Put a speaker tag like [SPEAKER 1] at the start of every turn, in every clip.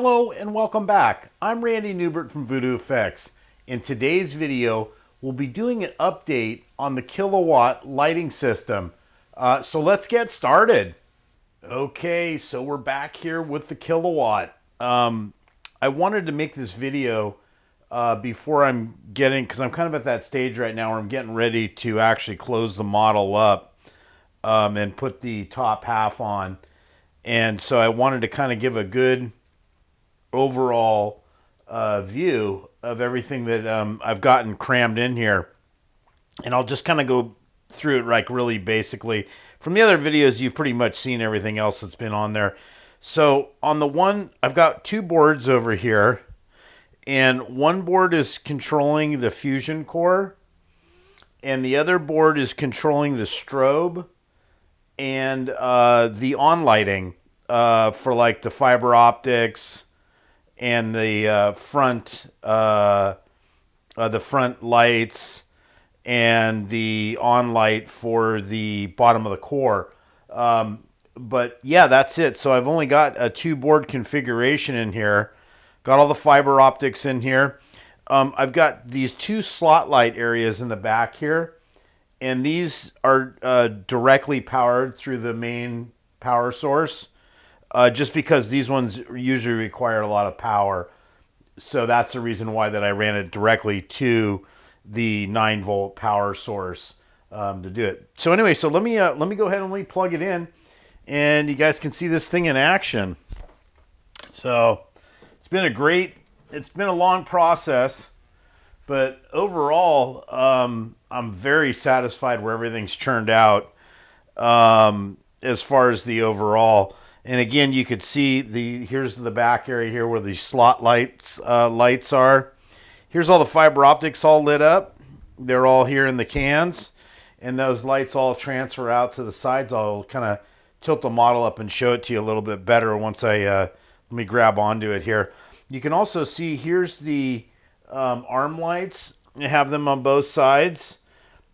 [SPEAKER 1] Hello and welcome back. I'm Randy Newbert from VoodooFX. In today's video, we'll be doing an update on the Kilowatt lighting system. So let's get started. Okay, so we're back here with the Kilowatt. I wanted to make this video before because I'm kind of at that stage right now where I'm getting ready to actually close the model up and put the top half on. And so I wanted to kind of give a good overall view of everything that I've gotten crammed in here, and I'll just kind of go through it like really basically. From the other videos, you've pretty much seen everything else that's been on there. So on the one, I've got two boards over here, and one board is controlling the fusion core, and the other board is controlling the strobe and the on lighting for like the fiber optics and the front lights and the on light for the bottom of the core. But yeah, that's it. So I've only got a two board configuration in here. Got all the fiber optics in here. I've got these two slot light areas in the back here, and these are directly powered through the main power source. Just because these ones usually require a lot of power. So that's the reason why that I ran it directly to the 9-volt power source to do it. So anyway, so let me go ahead and plug it in, and you guys can see this thing in action. So it's been a long process, but overall, I'm very satisfied where everything's turned out as far as the overall. And again, you could see here's the back area here where the slot lights are. Here's all the fiber optics all lit up. They're all here in the cans, and those lights all transfer out to the sides. I'll kind of tilt the model up and show it to you a little bit better once let me grab onto it here. You can also see here's the arm lights. You have them on both sides.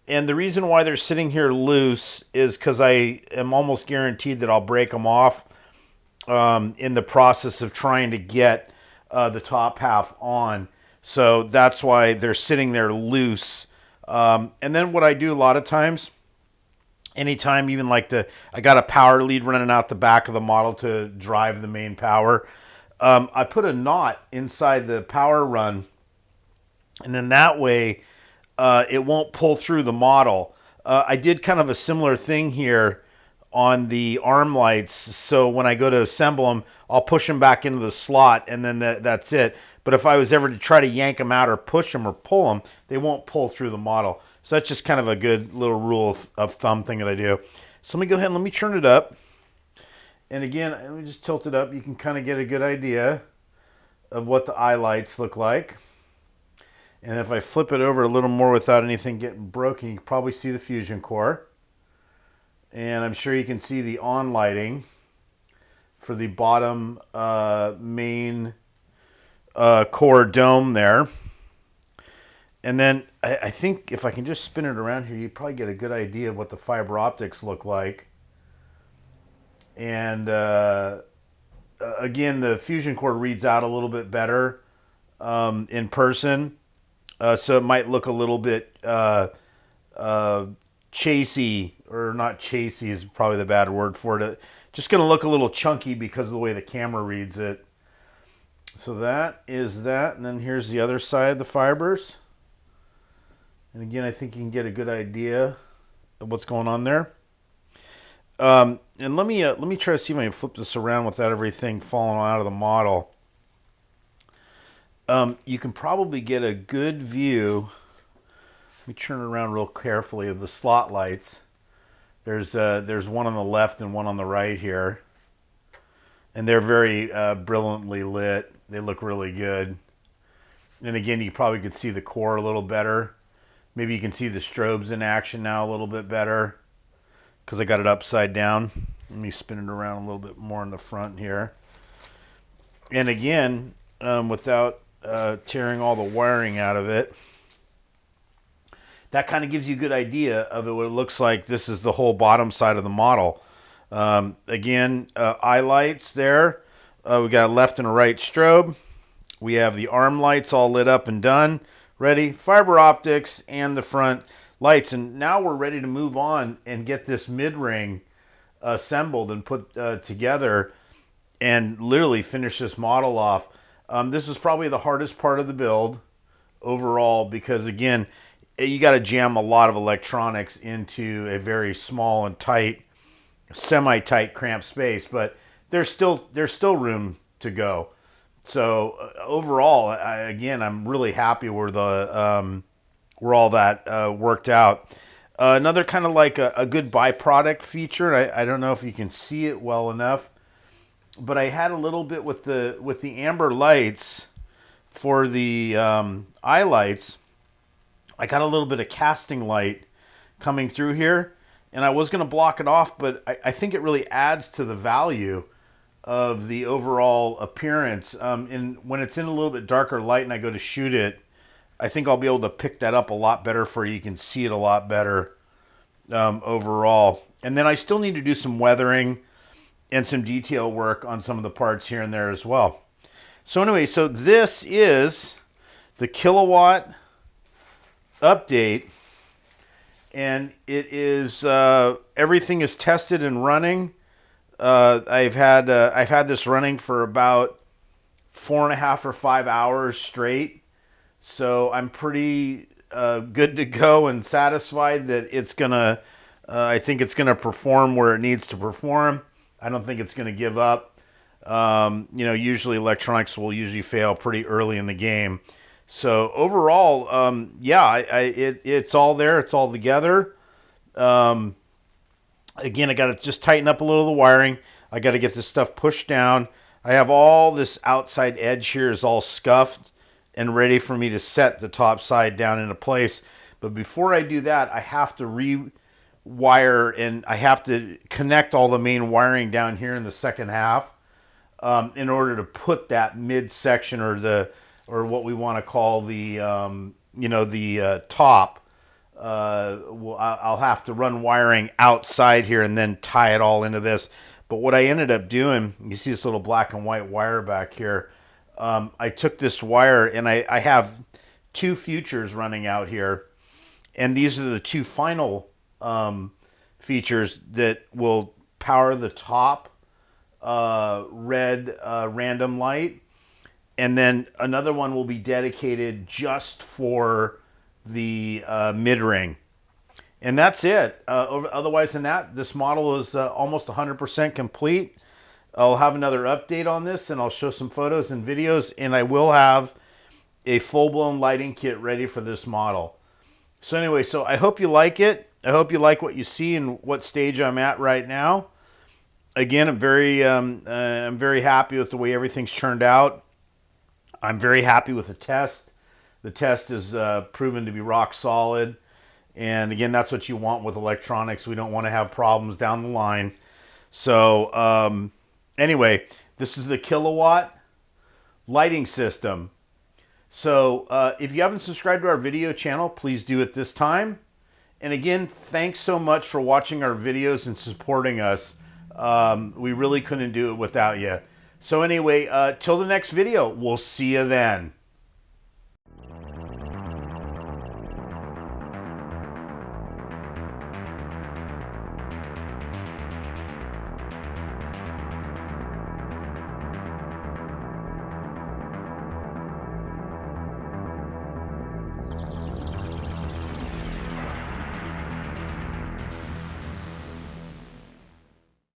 [SPEAKER 1] And the reason why they're sitting here loose is because I am almost guaranteed that I'll break them off in the process of trying to get the top half on. So that's why they're sitting there loose. And then what I do a lot of times, anytime even like I got a power lead running out the back of the model to drive the main power, I put a knot inside the power run, and then that way it won't pull through the model. I did kind of a similar thing here on the arm lights, so when I go to assemble them, I'll push them back into the slot, and then that's it. But if I was ever to try to yank them out or push them or pull them, they won't pull through the model. So that's just kind of a good little rule of thumb thing that I do. So let me go ahead and let me turn it up. And again, let me just tilt it up. You can kind of get a good idea of what the eye lights look like. And if I flip it over a little more without anything getting broken, you can probably see the fusion core. And I'm sure you can see the on lighting for the bottom main core dome there. And then I think if I can just spin it around here, you probably get a good idea of what the fiber optics look like. And again, the fusion core reads out a little bit better in person. So it might look a little bit chasey, or not chasey is probably the bad word for it. Just going to look a little chunky because of the way the camera reads it. So that is that. And then here's the other side of the fibers. And again, I think you can get a good idea of what's going on there. And let me try to see if I can flip this around without everything falling out of the model. You can probably get a good view. Let me turn it around real carefully of the slot lights. There's one on the left and one on the right here, and they're very brilliantly lit. They look really good. And again, you probably could see the core a little better. Maybe you can see the strobes in action now a little bit better because I got it upside down. Let me spin it around a little bit more in the front here. And again, without tearing all the wiring out of it, that kind of gives you a good idea of it, what it looks like. This is the whole bottom side of the model. Again, eye lights there We got a left and a right strobe. We have the arm lights all lit up and done, ready, fiber optics, and the front lights. And now we're ready to move on and get this mid-ring assembled and put together and literally finish this model off. This is probably the hardest part of the build overall because, again, you got to jam a lot of electronics into a very small and tight, semi-tight, cramped space, but there's still room to go. So overall, I'm really happy where where all that worked out. Another kind of like a good byproduct feature. I don't know if you can see it well enough, but I had a little bit with the amber lights for the eye lights. I got a little bit of casting light coming through here, and I was going to block it off, but I think it really adds to the value of the overall appearance. And when it's in a little bit darker light and I go to shoot it, I think I'll be able to pick that up a lot better for you. You can see it a lot better overall. And then I still need to do some weathering and some detail work on some of the parts here and there as well. So anyway, so this is the Kilowatt update, and it is everything is tested and running. I've had this running for about 4.5 or 5 hours straight, so I'm pretty good to go and satisfied that it's gonna. I think it's gonna perform where it needs to perform. I don't think it's gonna give up. Usually electronics will usually fail pretty early in the game. So overall, it's all there. It's all together. Again, I got to just tighten up a little of the wiring. I got to get this stuff pushed down. I have all this outside edge here is all scuffed and ready for me to set the top side down into place. But before I do that, I have to rewire and I have to connect all the main wiring down here in the second half in order to put that midsection or what we want to call the top. I'll have to run wiring outside here and then tie it all into this. But what I ended up doing, you see this little black and white wire back here. I took this wire and I have two futures running out here. And these are the two final features that will power the top red random light. And then another one will be dedicated just for the mid-ring. And that's it. Otherwise than that, this model is almost 100% complete. I'll have another update on this, and I'll show some photos and videos, and I will have a full-blown lighting kit ready for this model. So anyway, so I hope you like it. I hope you like what you see and what stage I'm at right now. Again, I'm very happy with the way everything's turned out. I'm very happy with the test. The test is proven to be rock solid. And again, that's what you want with electronics. We don't want to have problems down the line. So anyway, this is the Kilowatt lighting system. So if you haven't subscribed to our video channel, please do at this time. And again, thanks so much for watching our videos and supporting us. We really couldn't do it without you. So anyway, till the next video, we'll see you then.